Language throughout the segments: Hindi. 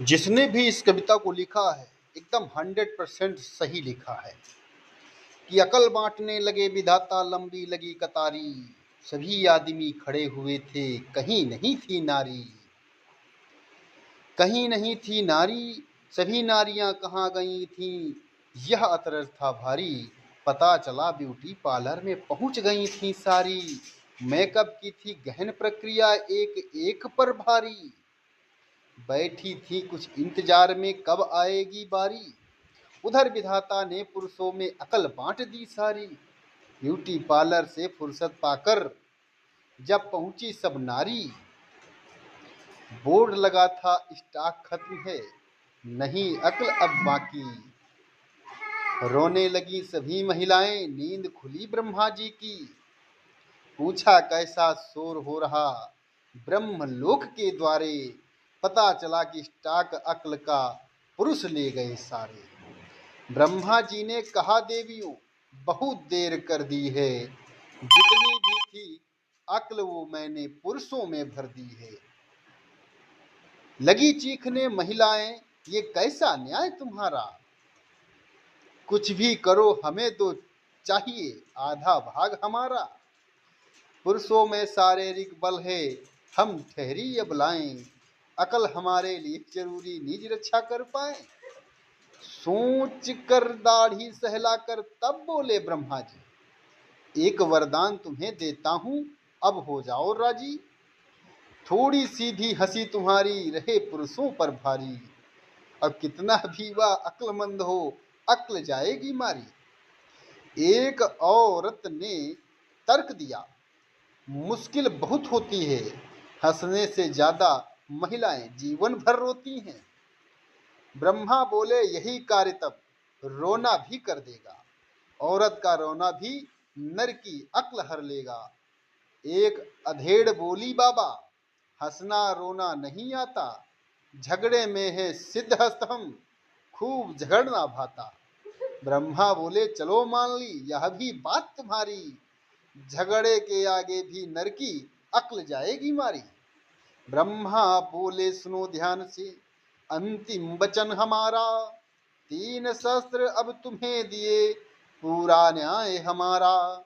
जिसने भी इस कविता को लिखा है एकदम 100% सही लिखा है कि अकल बांटने लगे विधाता, लंबी लगी कतारी, सभी आदमी खड़े हुए थे, कहीं नहीं थी नारी, कहीं नहीं थी नारी, सभी नारियां कहाँ गई थीं, यह अतरज था भारी, पता चला ब्यूटी पार्लर में पहुंच गई थी सारी, मेकअप की थी गहन प्रक्रिया एक एक पर भारी, बैठी थी कुछ इंतजार में कब आएगी बारी, उधर विधाता ने पुरुषों में अकल बांट दी सारी, ब्यूटी पार्लर से फुर्सत पाकर जब पहुंची सब नारी, बोर्ड लगा था स्टॉक खत्म है, नहीं अक्ल अब बाकी, रोने लगी सभी महिलाएं, नींद खुली ब्रह्मा जी की, पूछा कैसा शोर हो रहा ब्रह्मलोक के द्वारे, पता चला कि स्टॉक अक्ल का पुरुष ले गए सारे, ब्रह्मा जी ने कहा देवियों बहुत देर कर दी है, जितनी भी थी अक्ल वो मैंने पुरुषों में भर दी है, लगी चीखने महिलाएं ये कैसा न्याय तुम्हारा, कुछ भी करो हमें तो चाहिए आधा भाग हमारा, पुरुषों में शारीरिक बल है हम ठहरी अब लाएं, अकल हमारे लिए जरूरी निज रक्षा कर पाए, सोच कर दाढ़ी सहलाकर तब बोले ब्रह्मा जी, एक वरदान तुम्हें देता हूं अब हो जाओ राजी, थोड़ी सीधी हंसी तुम्हारी रहे पुरुषों पर भारी, अब कितना भी वह अक्लमंद हो अक्ल जाएगी मारी, एक औरत ने तर्क दिया मुश्किल बहुत होती है, हंसने से ज्यादा महिलाएं जीवन भर रोती हैं, ब्रह्मा बोले यही कार्य तब रोना भी कर देगा, औरत का रोना भी नर की अक्ल हर लेगा, एक अधेड़ बोली बाबा हंसना रोना नहीं आता, झगड़े में है सिद्ध हस्त हम खूब झगड़ना भाता, ब्रह्मा बोले चलो मान ली यह भी बात तुम्हारी, झगड़े के आगे भी नर की अक्ल जाएगी मारी, ब्रह्मा बोले सुनो ध्यान से अंतिम वचन हमारा, 3 शस्त्र अब तुम्हें दिए पूरा न्याय हमारा,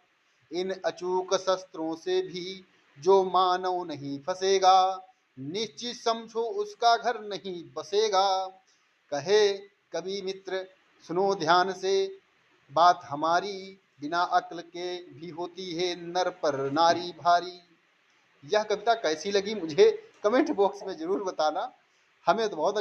इन अचूक शस्त्रों से भी जो मानव नहीं फंसेगा, निश्चित समझो उसका घर नहीं बसेगा, कहे कवि मित्र सुनो ध्यान से बात हमारी, बिना अक्ल के भी होती है नर पर नारी भारी। यह कविता कैसी लगी मुझे कमेंट बॉक्स में जरूर बताना, हमें तो बहुत